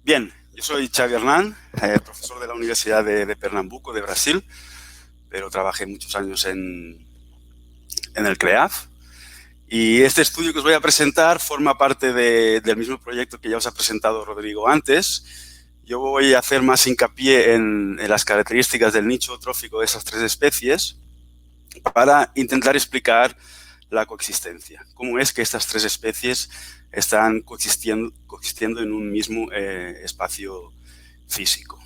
Bien, yo soy Xavi Hernán, profesor de la Universidad de Pernambuco, de Brasil, pero trabajé muchos años en el CREAF. Y este estudio que os voy a presentar forma parte del mismo proyecto que ya os ha presentado Rodrigo antes. Yo voy a hacer más hincapié en las características del nicho trófico de esas tres especies para intentar explicar la coexistencia. Cómo es que estas tres especies están coexistiendo en un mismo espacio físico.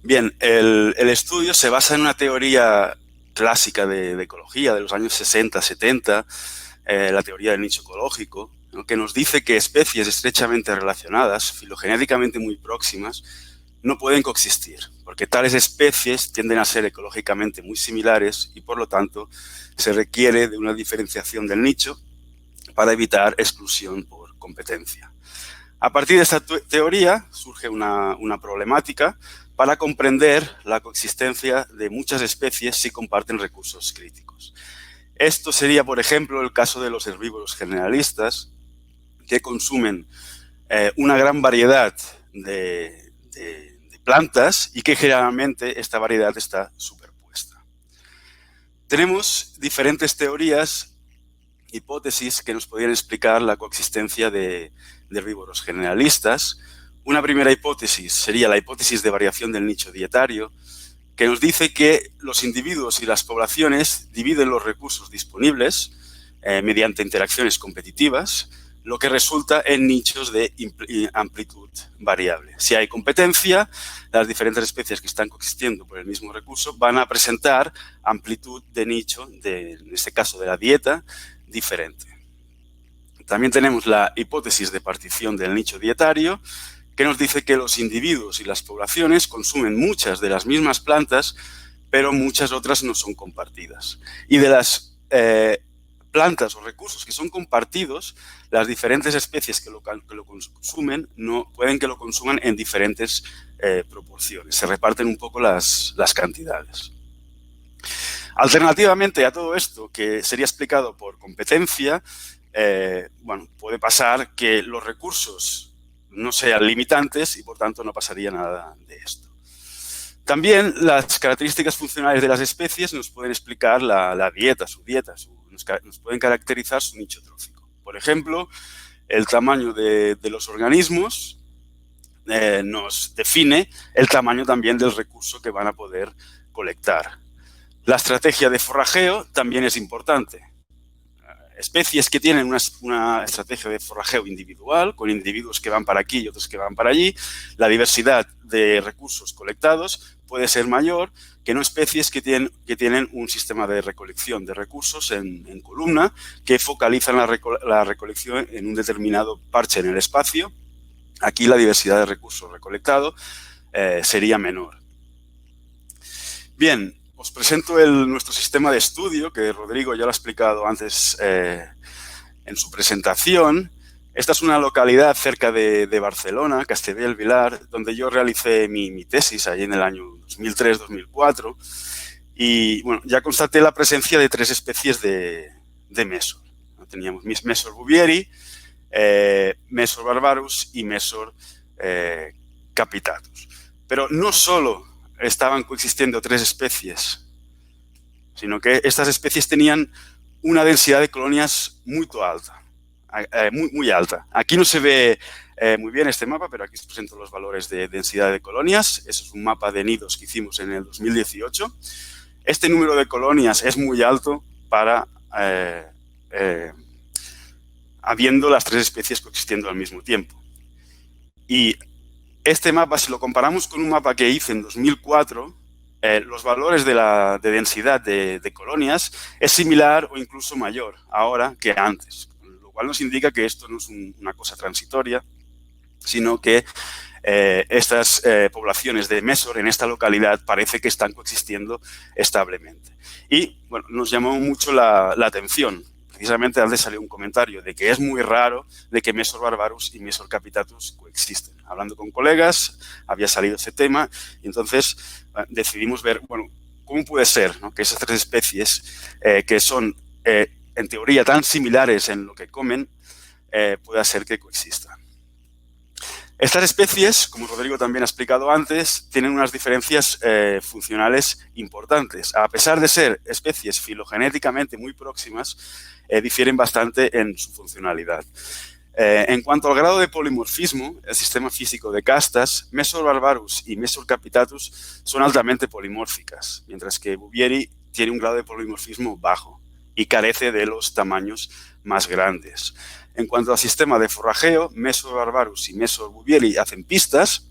Bien, el estudio se basa en una teoría clásica de ecología de los años 60, 70, la teoría del nicho ecológico, ¿no?, que nos dice que especies estrechamente relacionadas, filogenéticamente muy próximas, no pueden coexistir, porque tales especies tienden a ser ecológicamente muy similares y, por lo tanto, se requiere de una diferenciación del nicho para evitar exclusión por competencia. A partir de esta teoría surge una problemática para comprender la coexistencia de muchas especies si comparten recursos críticos. Esto sería, por ejemplo, el caso de los herbívoros generalistas, que consumen una gran variedad de plantas y que generalmente esta variedad está superpuesta. Tenemos diferentes teorías, hipótesis que nos podrían explicar la coexistencia de herbívoros generalistas. Una primera hipótesis sería la hipótesis de variación del nicho dietario, que nos dice que los individuos y las poblaciones dividen los recursos disponibles mediante interacciones competitivas, lo que resulta en nichos de amplitud variable. Si hay competencia, las diferentes especies que están coexistiendo por el mismo recurso van a presentar amplitud de nicho, en este caso de la dieta, diferente. También tenemos la hipótesis de partición del nicho dietario, que nos dice que los individuos y las poblaciones consumen muchas de las mismas plantas, pero muchas otras no son compartidas. Y de las plantas o recursos que son compartidos, las diferentes especies que lo consumen pueden que lo consuman en diferentes proporciones. Se reparten un poco las cantidades. Alternativamente a todo esto, que sería explicado por competencia, puede pasar que los recursos no sean limitantes y, por tanto, no pasaría nada de esto. También las características funcionales de las especies nos pueden explicar la dieta, nos pueden caracterizar su nicho trófico. Por ejemplo, el tamaño de los organismos nos define el tamaño también del recurso que van a poder colectar. La estrategia de forrajeo también es importante. Especies que tienen una estrategia de forrajeo individual, con individuos que van para aquí y otros que van para allí, la diversidad de recursos colectados puede ser mayor que no especies que tienen un sistema de recolección de recursos en columna, que focalizan la recolección en un determinado parche en el espacio. Aquí la diversidad de recursos recolectados sería menor. Bien, os presento nuestro sistema de estudio, que Rodrigo ya lo ha explicado antes en su presentación. Esta es una localidad cerca de Barcelona, Castellbell-Vilar, donde yo realicé mi tesis allí en el año 2003-2004. Y bueno, ya constaté la presencia de tres especies de Mesor. Teníamos Mesor bouvieri, Mesor barbarus y Mesor capitatus. Pero no solo estaban coexistiendo tres especies, sino que estas especies tenían una densidad de colonias muy alta. Muy alta. Aquí no se ve muy bien este mapa, pero aquí os presento los valores de densidad de colonias. Eso es un mapa de nidos que hicimos en el 2018. Este número de colonias es muy alto para habiendo las tres especies coexistiendo al mismo tiempo. Y este mapa, si lo comparamos con un mapa que hice en 2004, los valores de densidad de colonias es similar o incluso mayor ahora que antes, lo cual nos indica que esto no es una cosa transitoria, sino que estas poblaciones de Mesor en esta localidad parece que están coexistiendo establemente. Y bueno, nos llamó mucho la atención. Precisamente antes salió un comentario de que es muy raro de que Mesor barbarus y Mesor capitatus coexisten. Hablando con colegas, había salido ese tema y entonces decidimos ver, bueno, cómo puede ser, ¿no?, que esas tres especies que son en teoría tan similares en lo que comen, pueda ser que coexistan. Estas especies, como Rodrigo también ha explicado antes, tienen unas diferencias funcionales importantes. A pesar de ser especies filogenéticamente muy próximas, difieren bastante en su funcionalidad. En cuanto al grado de polimorfismo, el sistema físico de castas, Mesor barbarus y Mesor capitatus son altamente polimórficas, mientras que Bouvieri tiene un grado de polimorfismo bajo y carece de los tamaños más grandes. En cuanto al sistema de forrajeo, Mesor barbarus y Mesor bouvieri hacen pistas.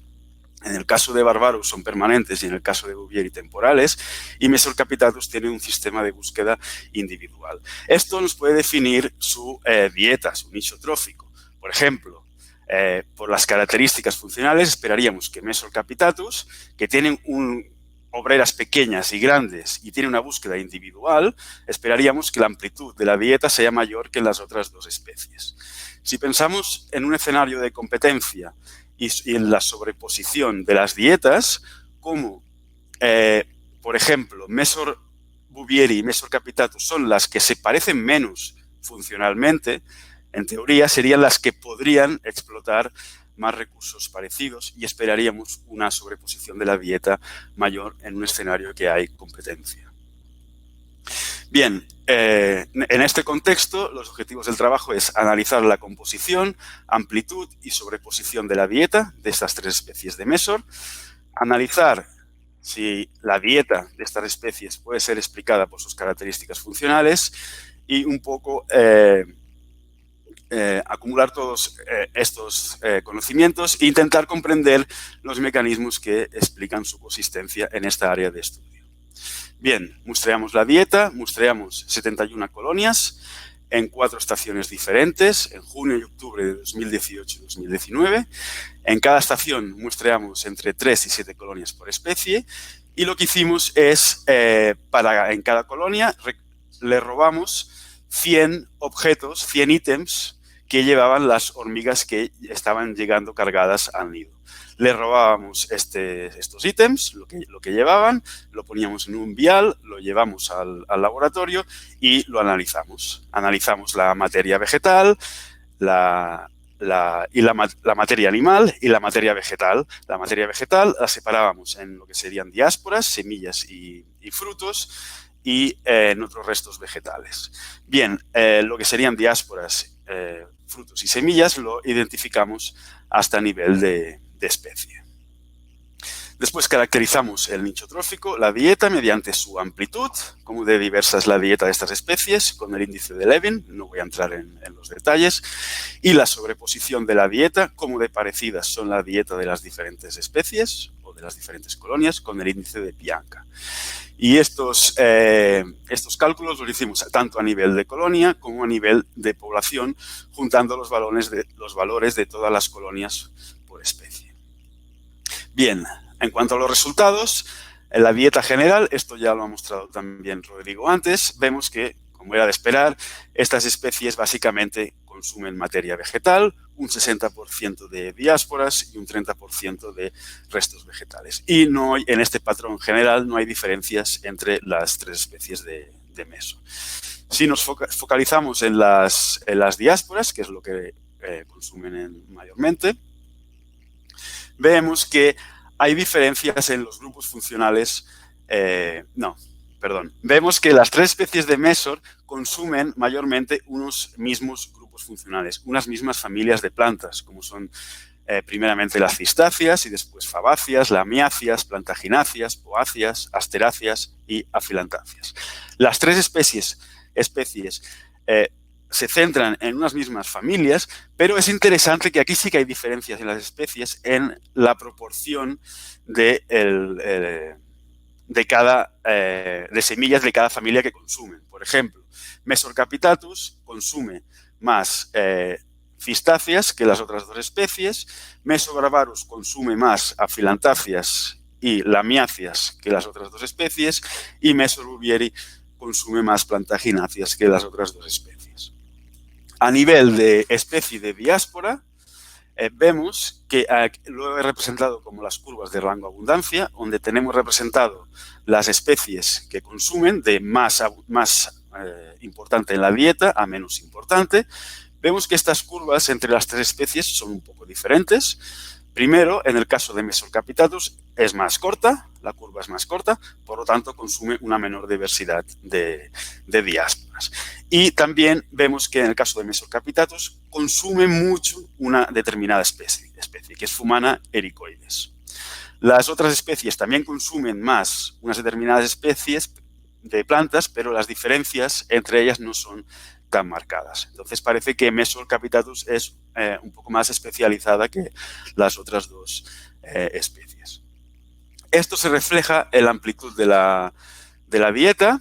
En el caso de Barbarus son permanentes y en el caso de Bouvieri temporales, y Mesor capitatus tiene un sistema de búsqueda individual. Esto nos puede definir su dieta, su nicho trófico. Por ejemplo, por las características funcionales esperaríamos que Mesor capitatus, que tienen obreras pequeñas y grandes y tiene una búsqueda individual, esperaríamos que la amplitud de la dieta sea mayor que en las otras dos especies. Si pensamos en un escenario de competencia y en la sobreposición de las dietas, como, por ejemplo, Mesor bouvieri y Mesor capitatus son las que se parecen menos funcionalmente, en teoría serían las que podrían explotar más recursos parecidos y esperaríamos una sobreposición de la dieta mayor en un escenario que hay competencia. Bien, en este contexto, los objetivos del trabajo es analizar la composición, amplitud y sobreposición de la dieta de estas tres especies de Mesor, analizar si la dieta de estas especies puede ser explicada por sus características funcionales y un poco acumular todos estos conocimientos e intentar comprender los mecanismos que explican su consistencia en esta área de estudio. Bien, muestreamos la dieta, muestreamos 71 colonias en 4 estaciones diferentes, en junio y octubre de 2018 y 2019. En cada estación muestreamos entre 3 y 7 colonias por especie y lo que hicimos es, en cada colonia, le robamos 100 objetos, 100 ítems que llevaban las hormigas que estaban llegando cargadas al nido. Le robábamos estos ítems, lo que llevaban, lo poníamos en un vial, lo llevamos al laboratorio y lo analizamos. Analizamos la materia vegetal, la materia animal y la materia vegetal. La materia vegetal la separábamos en lo que serían diásporas, semillas y frutos, y en otros restos vegetales. Bien, lo que serían diásporas, frutos y semillas lo identificamos hasta nivel de especie. Después caracterizamos el nicho trófico, la dieta, mediante su amplitud, como de diversa es la dieta de estas especies, con el índice de Levin, no voy a entrar en los detalles, y la sobreposición de la dieta, como de parecidas son la dieta de las diferentes especies o de las diferentes colonias, con el índice de Bianca. Y estos cálculos los hicimos tanto a nivel de colonia como a nivel de población, juntando los valores de todas las colonias por especie. Bien, en cuanto a los resultados, en la dieta general, esto ya lo ha mostrado también Rodrigo antes, vemos que, como era de esperar, estas especies básicamente consumen materia vegetal, un 60% de diásporas y un 30% de restos vegetales. Y no hay, en este patrón general no hay diferencias entre las tres especies de Mesor. Si nos focalizamos en las diásporas, que es lo que consumen mayormente, vemos que hay diferencias en los grupos funcionales. Vemos que las tres especies de Mesor consumen mayormente unos mismos grupos funcionales, unas mismas familias de plantas, como son primeramente las cistáceas y después fabáceas, lamiáceas, plantagináceas, poáceas, asteráceas y afilantáceas. Las tres especies se centran en unas mismas familias, pero es interesante que aquí sí que hay diferencias en las especies en la proporción de semillas de cada familia que consumen. Por ejemplo, Mesor capitatus consume más cistáceas que las otras dos especies, Mesor barbarus consume más afilantáceas y lamiáceas que las otras dos especies y Mesor bouvieri consume más plantagináceas que las otras dos especies. A nivel de especie de diáspora, vemos que lo he representado como las curvas de rango abundancia, donde tenemos representado las especies que consumen de más importante en la dieta a menos importante. vemos que estas curvas entre las tres especies son un poco diferentes. Primero, en el caso de Mesor capitatus, es más corta, la curva es más corta, por lo tanto consume una menor diversidad de diásporas. Y también vemos que en el caso de Mesor capitatus consume mucho una determinada especie, que es Fumana ericoides. Las otras especies también consumen más unas determinadas especies de plantas, pero las diferencias entre ellas no son tan marcadas. Entonces parece que Mesor capitatus es un poco más especializada que las otras dos especies. Esto se refleja en la amplitud de la dieta,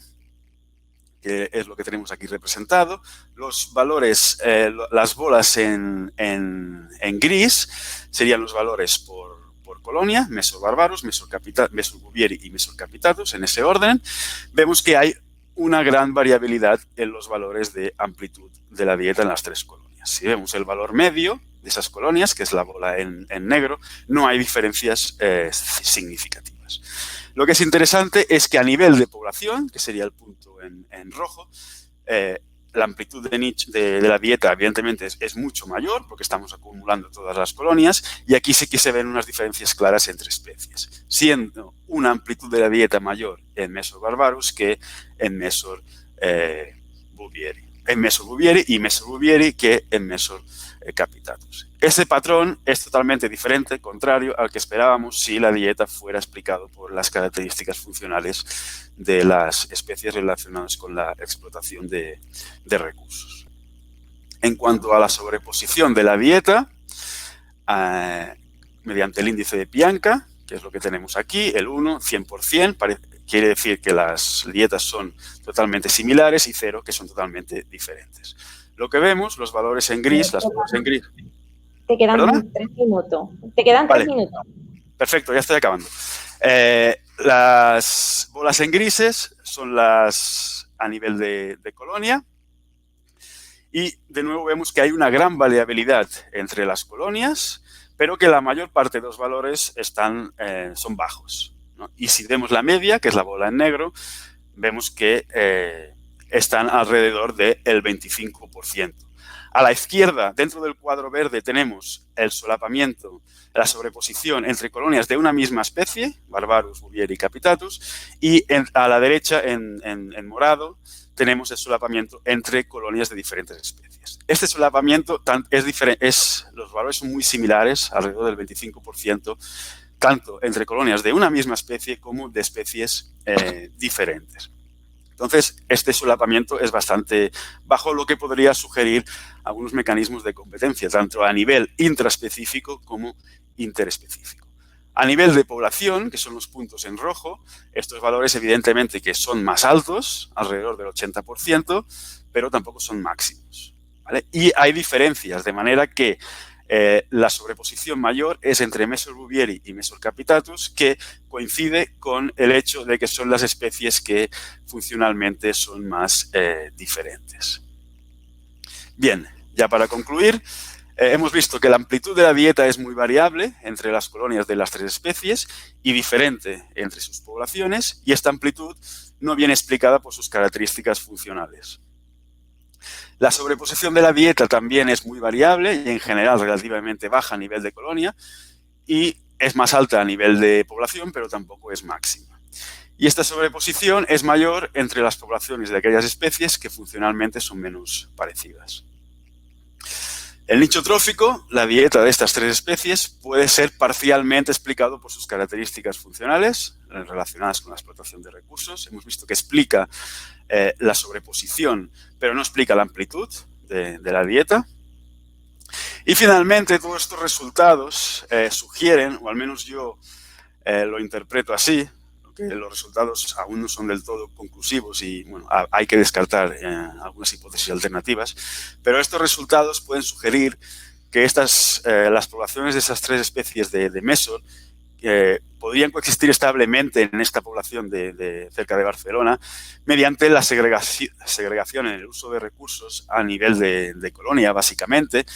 que es lo que tenemos aquí representado. Los valores, las bolas en gris serían los valores por colonia, Mesor barbarus, Mesor bouvieri y Mesor capitatus, en ese orden. Vemos que hay una gran variabilidad en los valores de amplitud de la dieta en las tres colonias. Si vemos el valor medio de esas colonias, que es la bola en negro, no hay diferencias significativas. Lo que es interesante es que a nivel de población, que sería el punto en rojo, la amplitud de la dieta evidentemente es mucho mayor porque estamos acumulando todas las colonias y aquí sí que se ven unas diferencias claras entre especies, siendo una amplitud de la dieta mayor en Mesor barbarus que en Mesor bouvieri. En Mesor bouvieri y Mesor bouvieri que en Mesor capitatus. Este patrón es totalmente diferente, contrario al que esperábamos si la dieta fuera explicado por las características funcionales de las especies relacionadas con la explotación de recursos. En cuanto a la sobreposición de la dieta, mediante el índice de Pianka, que es lo que tenemos aquí, el 1, 100%, quiere decir que las dietas son totalmente similares y 0, que son totalmente diferentes. Lo que vemos, los valores en gris, las bolas en gris. Te quedan ¿Perdona? 3 minutos. Te quedan vale. 3 minutos. Perfecto, ya estoy acabando. Las bolas en grises son las a nivel de colonia. Y de nuevo vemos que hay una gran variabilidad entre las colonias, pero que la mayor parte de los valores son bajos, ¿no? Y si vemos la media, que es la bola en negro, vemos que están alrededor del 25%. A la izquierda, dentro del cuadro verde, tenemos el solapamiento, la sobreposición entre colonias de una misma especie, Barbarus, Bouvieri y Capitatus, y a la derecha, en morado, tenemos el solapamiento entre colonias de diferentes especies. Este solapamiento los valores son muy similares, alrededor del 25%, tanto entre colonias de una misma especie como de especies diferentes. Entonces, este solapamiento es bastante bajo, lo que podría sugerir algunos mecanismos de competencia, tanto a nivel intraespecífico como interespecífico. A nivel de población, que son los puntos en rojo, estos valores evidentemente que son más altos, alrededor del 80%, pero tampoco son máximos, ¿vale? Y hay diferencias, de manera que la sobreposición mayor es entre Mesor bouvieri y Mesor capitatus, que coincide con el hecho de que son las especies que funcionalmente son más diferentes. Bien, ya para concluir, hemos visto que la amplitud de la dieta es muy variable entre las colonias de las tres especies y diferente entre sus poblaciones, y esta amplitud no viene explicada por sus características funcionales. La sobreposición de la dieta también es muy variable y en general relativamente baja a nivel de colonia y es más alta a nivel de población, pero tampoco es máxima. Y esta sobreposición es mayor entre las poblaciones de aquellas especies que funcionalmente son menos parecidas. El nicho trófico, la dieta de estas tres especies, puede ser parcialmente explicado por sus características funcionales relacionadas con la explotación de recursos. Hemos visto que explica la sobreposición, pero no explica la amplitud de la dieta. Y finalmente, todos estos resultados sugieren, o al menos yo lo interpreto así, que los resultados aún no son del todo conclusivos y bueno, hay que descartar algunas hipótesis alternativas, pero estos resultados pueden sugerir que las poblaciones de esas tres especies de Mesor podrían coexistir establemente en esta población cerca de Barcelona mediante la segregación en el uso de recursos a nivel de colonia, básicamente,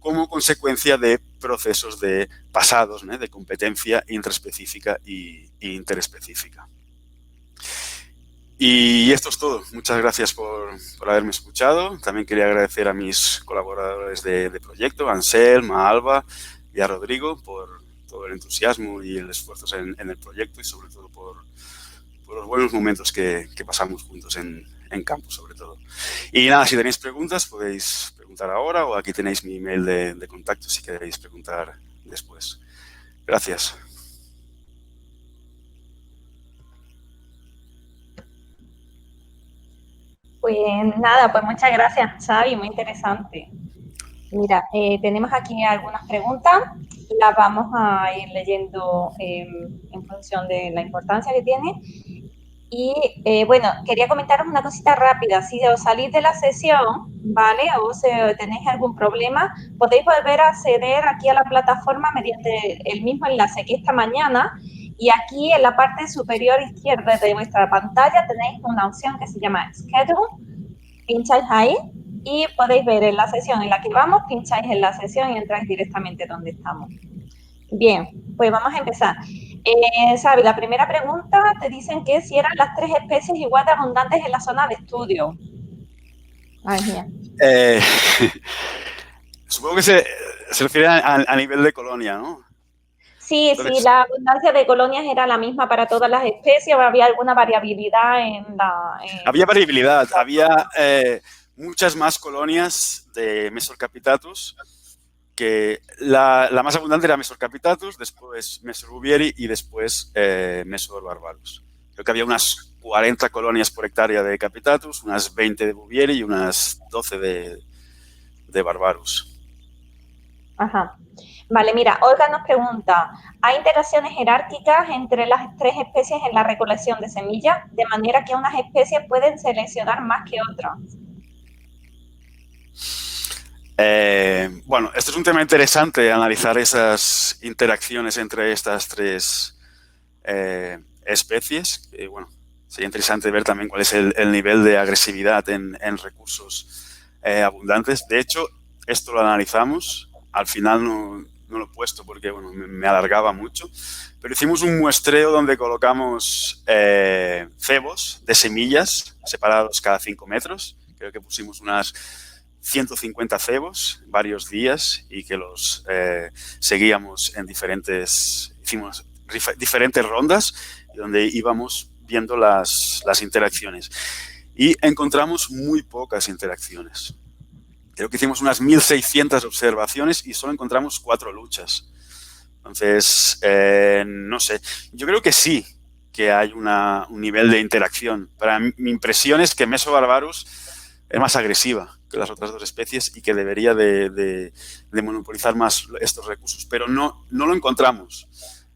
como consecuencia de procesos pasados, ¿no?, de competencia intraespecífica e interespecífica. Y esto es todo. Muchas gracias por haberme escuchado. También quería agradecer a mis colaboradores de proyecto, a Anselm, a Alba y a Rodrigo, por todo el entusiasmo y el esfuerzo en el proyecto y sobre todo por los buenos momentos que pasamos juntos en campo, sobre todo. Y nada, si tenéis preguntas, podéis preguntar ahora o aquí tenéis mi email de contacto si queréis preguntar después. Gracias. Pues nada, pues muchas gracias, Xavi, muy interesante. Mira, tenemos aquí algunas preguntas, las vamos a ir leyendo en función de la importancia que tiene. Y bueno, quería comentaros una cosita rápida. Si os salís de la sesión, ¿vale? O si tenéis algún problema, podéis volver a acceder aquí a la plataforma mediante el mismo enlace que esta mañana. Y aquí en la parte superior izquierda de vuestra pantalla tenéis una opción que se llama Schedule. Pincháis ahí y podéis ver en la sesión en la que vamos, pincháis en la sesión y entráis directamente donde estamos. Bien, pues vamos a empezar. Sabi, la primera pregunta te dicen que si eran las 3 especies igual de abundantes en la zona de estudio. Ay, mía. Supongo que se refiere a nivel de colonia, ¿no? Sí, entonces, sí, la abundancia de colonias era la misma para todas las especies o había alguna variabilidad en la... Había variabilidad, había muchas más colonias de Mesorcapitatus, que la más abundante era Mesorcapitatus, después Mesorbuvieri y después Mesodorbarbarus. Creo que había unas 40 colonias por hectárea de Capitatus, unas 20 de Bouvieri y unas 12 de Barbarus. Ajá. Vale, mira, Olga nos pregunta, ¿hay interacciones jerárquicas entre las 3 especies en la recolección de semillas, de manera que unas especies pueden seleccionar más que otras? Bueno, esto es un tema interesante, analizar esas interacciones entre estas 3 especies. Bueno, sería interesante ver también cuál es el nivel de agresividad en recursos abundantes. De hecho, esto lo analizamos. Al final no lo he puesto porque bueno, me alargaba mucho, pero hicimos un muestreo donde colocamos cebos de semillas separados cada 5 metros. Creo que pusimos unas 150 cebos varios días y que los seguíamos en hicimos diferentes rondas donde íbamos viendo las interacciones y encontramos muy pocas interacciones. Creo que hicimos unas 1.600 observaciones y solo encontramos 4 luchas. Entonces, no sé, yo creo que sí que hay un nivel de interacción. Para mi impresión es que Mesobarbarus es más agresiva que las otras 2 especies y que debería de monopolizar más estos recursos, pero no lo encontramos.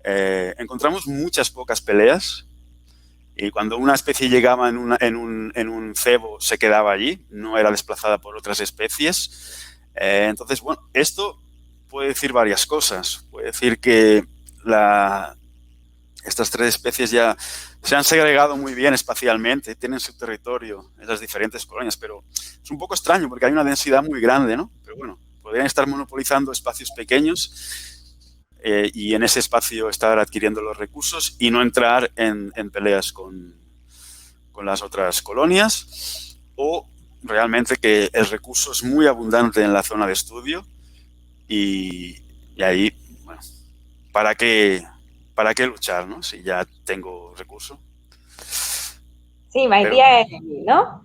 Encontramos muchas pocas peleas y cuando una especie llegaba en un cebo se quedaba allí, no era desplazada por otras especies. Entonces, bueno, esto puede decir varias cosas. Puede decir que estas 3 especies ya se han segregado muy bien espacialmente, tienen su territorio en las diferentes colonias, pero es un poco extraño porque hay una densidad muy grande, ¿no? Pero bueno, podrían estar monopolizando espacios pequeños y en ese espacio estar adquiriendo los recursos y no entrar en peleas con las otras colonias, o realmente que el recurso es muy abundante en la zona de estudio y ahí, bueno, ¿para qué luchar, no? Si ya tengo recurso. Sí, my dear enemy, ¿no?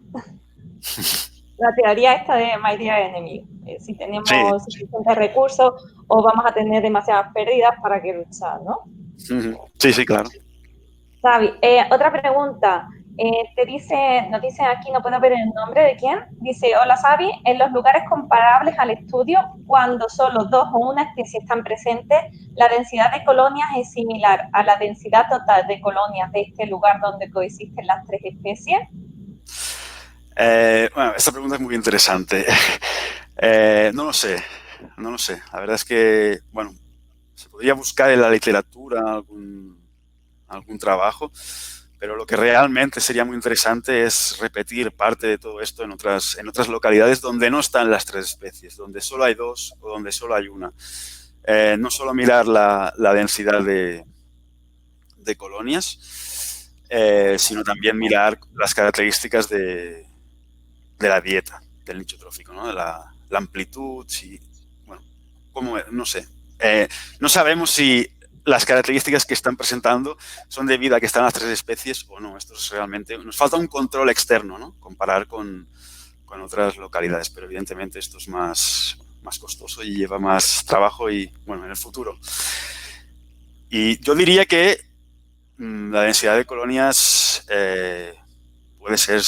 La teoría esta de my dear enemy. Si tenemos suficientes recursos o vamos a tener demasiadas pérdidas, ¿para qué luchar, no? Sí, claro. Xavi, otra pregunta. Nos dicen aquí, no puedo ver el nombre de quién. Dice, hola Xavi, en los lugares comparables al estudio, cuando solo 2 o una especie están presentes, ¿la densidad de colonias es similar a la densidad total de colonias de este lugar donde coexisten las 3 especies? Bueno, esta pregunta es muy interesante. No lo sé. La verdad es que, bueno, se podría buscar en la literatura algún trabajo, pero lo que realmente sería muy interesante es repetir parte de todo esto en otras localidades donde no están las 3 especies, donde solo hay 2 o donde solo hay una. No solo mirar la densidad de colonias, sino también mirar las características de la dieta, del nicho trófico, ¿no? La amplitud, si, bueno, no sé. No sabemos si las características que están presentando son debido a que están las 3 especies o no. Esto es realmente... Nos falta un control externo, ¿no? Comparar con otras localidades, pero evidentemente esto es más costoso y lleva más trabajo y, bueno, en el futuro. Y yo diría que la densidad de colonias puede ser...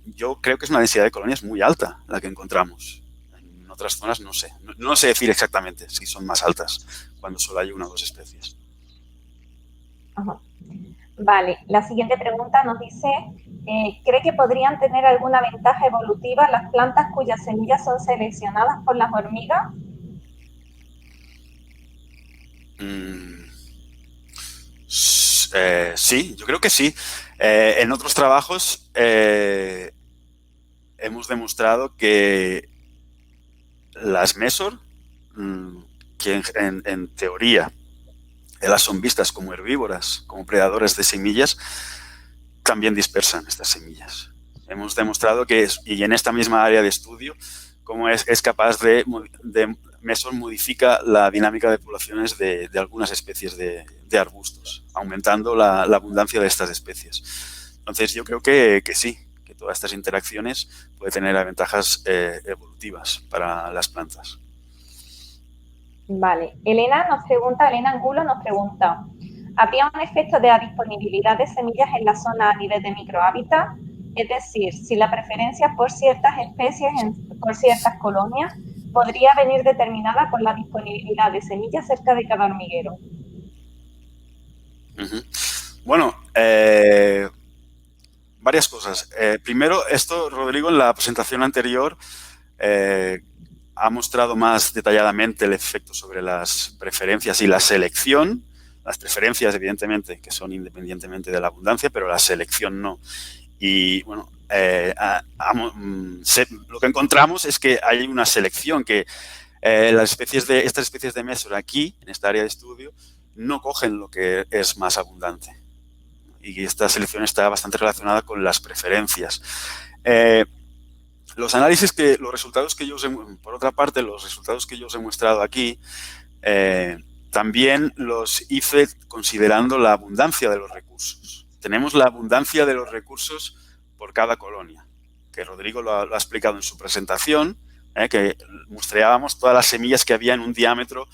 Yo creo que es una densidad de colonias muy alta la que encontramos. En otras zonas no sé. No sé decir exactamente si son más altas cuando solo hay una o dos especies. Ajá. Vale, la siguiente pregunta nos dice, ¿cree que podrían tener alguna ventaja evolutiva las plantas cuyas semillas son seleccionadas por las hormigas? Sí, yo creo que sí. En otros trabajos hemos demostrado que las mesor, que en teoría las son vistas como herbívoras, como predadores de semillas, también dispersan estas semillas. Hemos demostrado que, y en esta misma área de estudio, cómo es capaz de mesor modifica la dinámica de poblaciones de algunas especies de arbustos, aumentando la abundancia de estas especies. Entonces, yo creo que sí, que todas estas interacciones pueden tener ventajas evolutivas para las plantas. Vale, Elena Angulo nos pregunta, ¿habría un efecto de la disponibilidad de semillas en la zona a nivel de microhábitat? Es decir, si la preferencia por ciertas especies, por ciertas colonias, podría venir determinada por la disponibilidad de semillas cerca de cada hormiguero. Bueno, varias cosas. Primero, esto, Rodrigo, en la presentación anterior ha mostrado más detalladamente el efecto sobre las preferencias y la selección. Las preferencias, evidentemente, que son independientemente de la abundancia, pero la selección no. Y, bueno, lo que encontramos es que hay una selección que estas especies de mesor aquí, en esta área de estudio, no cogen lo que es más abundante. Y esta selección está bastante relacionada con las preferencias. Los resultados que yo os he, por otra parte, los resultados que yo os he mostrado aquí, también los hice considerando la abundancia de los recursos. Tenemos la abundancia de los recursos por cada colonia, que Rodrigo lo ha explicado en su presentación, que muestreábamos todas las semillas que había en un diámetro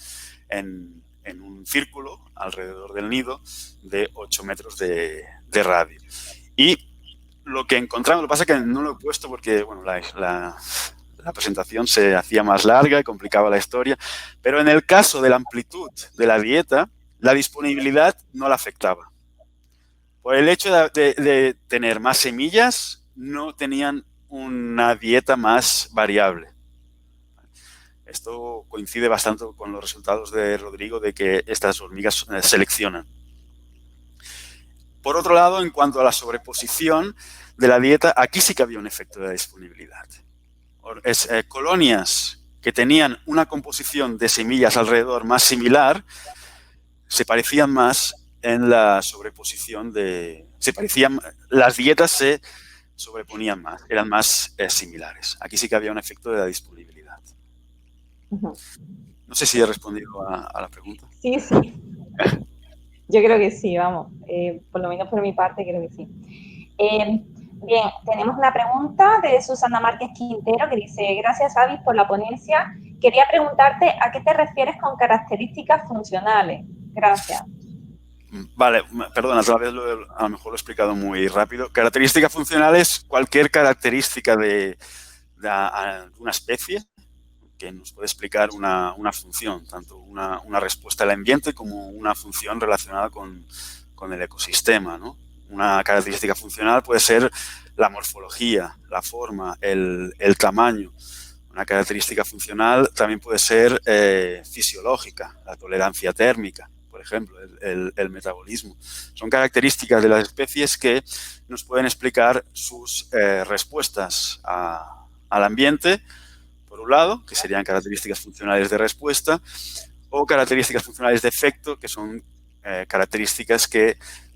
en un círculo alrededor del nido de 8 metros de radio. Y lo que encontramos, lo que pasa es que no lo he puesto porque, bueno, la presentación se hacía más larga y complicaba la historia, pero en el caso de la amplitud de la dieta, la disponibilidad no la afectaba. Por el hecho de tener más semillas, no tenían una dieta más variable. Esto coincide bastante con los resultados de Rodrigo de que estas hormigas seleccionan. Por otro lado, en cuanto a la sobreposición de la dieta, aquí sí que había un efecto de la disponibilidad. Colonias que tenían una composición de semillas alrededor más similar se parecían más en la sobreposición las dietas se sobreponían más, eran más similares. Aquí sí que había un efecto de la disponibilidad. No sé si he respondido a la pregunta. Sí, sí. Yo creo que sí, vamos. Por lo menos por mi parte creo que sí. Bien, tenemos una pregunta de Susana Márquez Quintero que dice, gracias, Avis, por la ponencia. Quería preguntarte a qué te refieres con características funcionales. Gracias. Vale, perdona, otra vez a lo mejor lo he explicado muy rápido. Característica funcional es cualquier característica de una especie que nos puede explicar una función, tanto una respuesta al ambiente como una función relacionada con el ecosistema, ¿no? Una característica funcional puede ser la morfología, la forma, el tamaño. Una característica funcional también puede ser fisiológica, la tolerancia térmica, por ejemplo, el metabolismo. Son características de las especies que nos pueden explicar sus respuestas al ambiente, por un lado, que serían características funcionales de respuesta, o características funcionales de efecto, que son características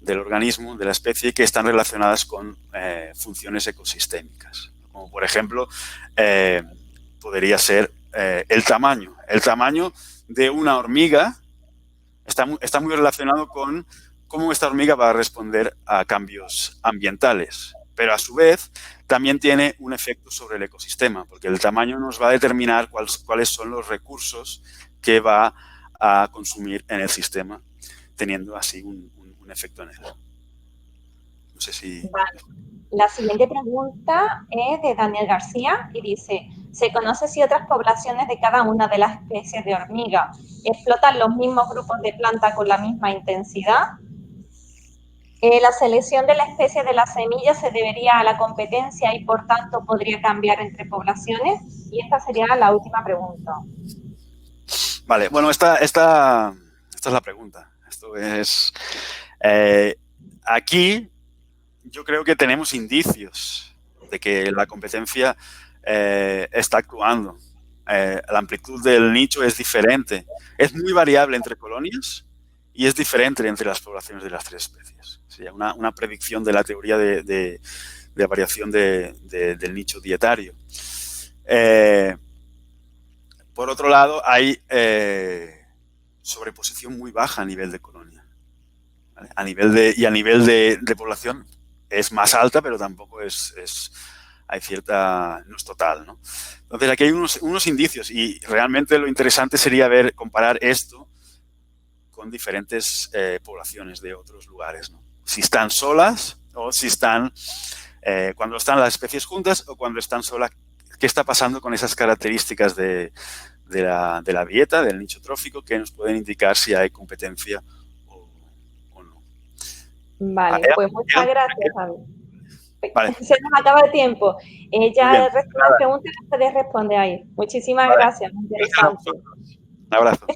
del organismo, de la especie, que están relacionadas con funciones ecosistémicas. Como por ejemplo, podría ser el tamaño. El tamaño de una hormiga está muy relacionado con cómo esta hormiga va a responder a cambios ambientales. Pero a su vez también tiene un efecto sobre el ecosistema, porque el tamaño nos va a determinar cuáles son los recursos que va a consumir en el sistema, teniendo así un efecto en él. No sé si... Vale. La siguiente pregunta es de Daniel García y dice, ¿se conoce si otras poblaciones de cada una de las especies de hormiga explotan los mismos grupos de planta con la misma intensidad? La selección de la especie de la semilla se debería a la competencia y por tanto podría cambiar entre poblaciones. Y esta sería la última pregunta. Vale, bueno, esta es la pregunta. Esto es... aquí yo creo que tenemos indicios de que la competencia está actuando. La amplitud del nicho es diferente. Es muy variable entre colonias y es diferente entre las poblaciones de las tres especies. Sería una predicción de la teoría de variación del nicho dietario. Por otro lado, hay sobreposición muy baja a nivel de colonia. ¿Vale? A nivel de población es más alta, pero tampoco hay cierta, no es total, ¿no? Entonces aquí hay unos indicios y realmente lo interesante sería comparar esto con diferentes poblaciones de otros lugares, ¿no? Si están solas o si están, cuando están las especies juntas o cuando están solas, ¿qué está pasando con esas características de la dieta, del nicho trófico, que nos pueden indicar si hay competencia o no? Vale, pues muchas gracias, Javi. Vale. Se nos acaba el tiempo. Ya el resto de las preguntas las puedes responder ahí. Muchísimas gracias. Muy interesante. Un abrazo.